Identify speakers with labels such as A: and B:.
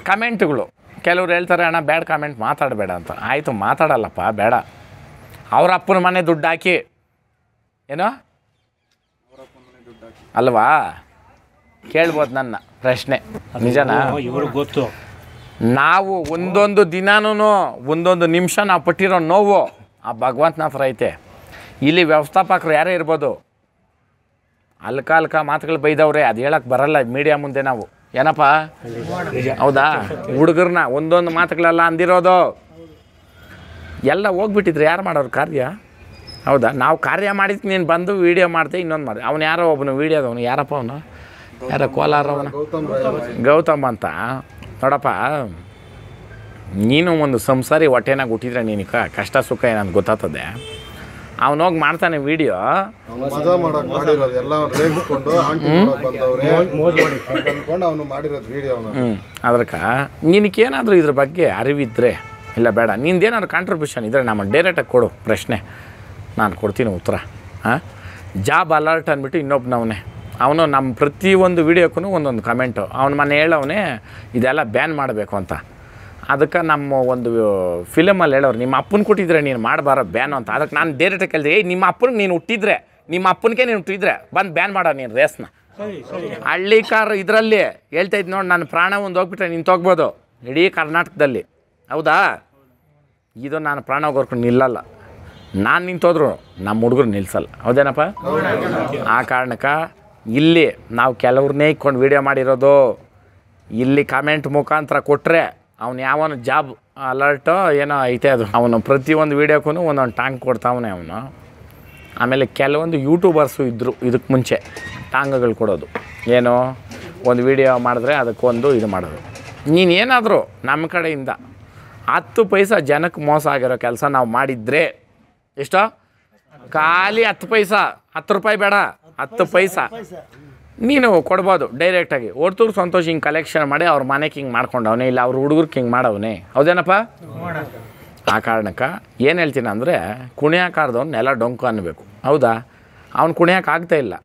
A: ಕಮೆಂಟ್ಗಳು ಕೆಲವ್ರು ಹೇಳ್ತಾರೆ ಅಣ್ಣ ಬ್ಯಾಡ್ ಕಾಮೆಂಟ್ ಮಾತಾಡಬೇಡ ಅಂತ. ಆಯಿತು ಮಾತಾಡಲ್ಲಪ್ಪ, ಬೇಡ. ಅವ್ರ ಅಪ್ಪನ ಮನೆ ದುಡ್ಡು ಹಾಕಿ ಏನೋ ಅಲ್ವಾ ಕೇಳ್ಬೋದು ನನ್ನ ಪ್ರಶ್ನೆ. ನಿಜನಾ?
B: ಇವ್ರಿಗೆ ಗೊತ್ತು.
A: ನಾವು ಒಂದೊಂದು ದಿನಾನೂ ಒಂದೊಂದು ನಿಮಿಷ ನಾವು ಪಟ್ಟಿರೋ ನೋವು ಆ ಭಗವಂತನ ಹತ್ರ ಐತೆ. ಇಲ್ಲಿ ವ್ಯವಸ್ಥಾಪಕರು ಯಾರೇ ಇರ್ಬೋದು, ಅಲ್ಕ ಮಾತುಗಳು ಬೈದವ್ರೆ, ಅದು ಹೇಳಕ್ಕೆ ಬರಲ್ಲ ಮೀಡಿಯಾ ಮುಂದೆ ನಾವು. ಏನಪ್ಪ ಹೌದಾ? ಹುಡುಗರನ್ನ ಒಂದೊಂದು ಮಾತುಗಳೆಲ್ಲ ಅಂದಿರೋದು ಎಲ್ಲ ಹೋಗ್ಬಿಟ್ಟಿದ್ರೆ ಯಾರು ಮಾಡೋರು ಕಾರ್ಯ? ಹೌದಾ? ನಾವು ಕಾರ್ಯ ಮಾಡಿದ್ದು ನೀನು ಬಂದು ವೀಡಿಯೋ ಮಾಡ್ದೆ, ಇನ್ನೊಂದು ಮಾಡಿದೆ. ಅವನು ಯಾರೋ ಒಬ್ಬನು ವೀಡಿಯೋದವನು, ಯಾರಪ್ಪ ಅವನು, ಯಾರೋ ಕೋಲಾರವನ ಗೌತಮ್ ಅಂತ. ನೋಡಪ್ಪ, ನೀನು ಒಂದು ಸಂಸಾರಿ ಹೊಟ್ಟೆನಾಗ ಹುಟ್ಟಿದ್ರೆ ನೀನು ಕಷ್ಟ ಸುಖ ಏನಂತ ಗೊತ್ತಾಗ್ತದೆ. ಅವನೋಗಿ ಮಾಡ್ತಾನೆ ವೀಡಿಯೋ, ಅದಕ್ಕೆ ನಿನಗೇನಾದರೂ ಇದ್ರ ಬಗ್ಗೆ ಅರಿವಿದ್ರೆ ಇಲ್ಲ ಬೇಡ, ನಿಂದೇನಾದ್ರು ಕಾಂಟ್ರಿಬ್ಯೂಷನ್ ಇದ್ದರೆ ನಮ್ಮ ಡೈರೆಕ್ಟಾಗಿ ಕೊಡು ಪ್ರಶ್ನೆ, ನಾನು ಕೊಡ್ತೀನಿ ಉತ್ತರ. ಹಾಂ, ಜಾಬ್ ಅಲರ್ಟ್ ಅಂದ್ಬಿಟ್ಟು ಇನ್ನೊಬ್ಬನವನೇ, ಅವನು ನಮ್ಮ ಪ್ರತಿಯೊಂದು ವೀಡಿಯೋಕ್ಕೂ ಒಂದೊಂದು ಕಮೆಂಟು. ಅವನ ಮನೆ ಹೇಳವನೇ ಇದೆಲ್ಲ ಬ್ಯಾನ್ ಮಾಡಬೇಕು ಅಂತ. ಅದಕ್ಕೆ ನಮ್ಮ ಒಂದು ಫಿಲಮಲ್ಲಿ ಹೇಳೋರು, ನಿಮ್ಮ ಅಪ್ಪನ ಕೊಟ್ಟಿದ್ರೆ ನೀನು ಮಾಡಬಾರ ಬ್ಯಾನು ಅಂತ. ಅದಕ್ಕೆ ನಾನು ಡೈರೆಕ್ಟಾಗಿ ಕೇಳಿದೆ, ನಿಮ್ಮ ಅಪ್ಪನಿಗೆ ನೀನು ಹುಟ್ಟಿದ್ರೆ, ನಿಮ್ಮ ಅಪ್ಪನಿಗೆ ನೀನು ಹುಟ್ಟಿದ್ರೆ ಬಂದು ಬ್ಯಾನ್ ಮಾಡೋ ನೀನು ರೇಸ್ನ. ಹಳ್ಳಿಕಾರ್ ಇದರಲ್ಲಿ ಹೇಳ್ತಾಯಿದ್ದು ನೋಡಿ, ನನ್ನ ಪ್ರಾಣ ಒಂದು ಹೋಗ್ಬಿಟ್ರೆ ನೀನು ತೊಗ್ಬೋದು ಇಡೀ ಕರ್ನಾಟಕದಲ್ಲಿ. ಹೌದಾ? ಇದು ನಾನು ಪ್ರಾಣ ಹೋಗೋರ್ಕೊಂಡು ನಿಲ್ಲಲ್ಲ. ನಾನು ನಿಂತೋದ್ರು ನಮ್ಮ ಹುಡುಗರು ನಿಲ್ಲಿಸಲ್ಲ. ಹೌದೇನಪ್ಪ? ಆ ಕಾರಣಕ್ಕೆ ಇಲ್ಲಿ ನಾವು ಕೆಲವ್ರನ್ನೇ ಇಕ್ಕೊಂಡು ವೀಡಿಯೋ ಮಾಡಿರೋದು. ಇಲ್ಲಿ ಕಮೆಂಟ್ ಮುಖಾಂತರ ಕೊಟ್ಟರೆ ಅವನು ಯಾವನು ಜಾಬ್ ಅಲರ್ಟೋ ಏನೋ ಐತೆ ಅದು, ಅವನು ಪ್ರತಿಯೊಂದು ವೀಡಿಯೋಕ್ಕೂ ಒಂದೊಂದು ಟಾಂಗ್ ಕೊಡ್ತಾವನೆ ಅವನು. ಆಮೇಲೆ ಕೆಲವೊಂದು ಯೂಟ್ಯೂಬರ್ಸು ಇದ್ದರು ಇದಕ್ಕೆ ಮುಂಚೆ ಟಾಂಗ್ಗಳು ಕೊಡೋದು. ಏನು, ಒಂದು ವೀಡಿಯೋ ಮಾಡಿದ್ರೆ ಅದಕ್ಕೊಂದು ಇದು ಮಾಡೋದು. ನೀನೇನಾದರೂ ನಮ್ಮ ಕಡೆಯಿಂದ 10 ಪೈಸಾ ಜನಕ್ಕೆ ಮೋಸ ಆಗಿರೋ ಕೆಲಸ ನಾವು ಮಾಡಿದರೆ, ಎಷ್ಟೋ ಖಾಲಿ 10 ಪೈಸಾ, 10 ರೂಪಾಯಿ ಬೇಡ, 10 ಪೈಸಾ ನೀನು ಕೊಡ್ಬೋದು ಡೈರೆಕ್ಟಾಗಿ. ಒರ್ತೂರು ಸಂತೋಷ್ ಹಿಂಗೆ ಕಲೆಕ್ಷನ್ ಮಾಡಿ ಅವ್ರ ಮನೆಗೆ ಹಿಂಗೆ ಮಾಡ್ಕೊಂಡವನೇ, ಇಲ್ಲ ಅವ್ರ ಹುಡುಗರಿಗೆ ಹಿಂಗೆ ಮಾಡವನೇ. ಹೌದೇನಪ್ಪ? ಆ ಕಾರಣಕ್ಕೆ ಏನು ಹೇಳ್ತೀನಿ ಅಂದರೆ, ಕುಣಿಯಾಕಾರದವ್ನು ನೆಲ ಡೊಂಕು ಅನ್ನಬೇಕು. ಹೌದಾ? ಅವ್ನು ಕುಣಿಯೋಕೆ ಆಗ್ತಾಯಿಲ್ಲ.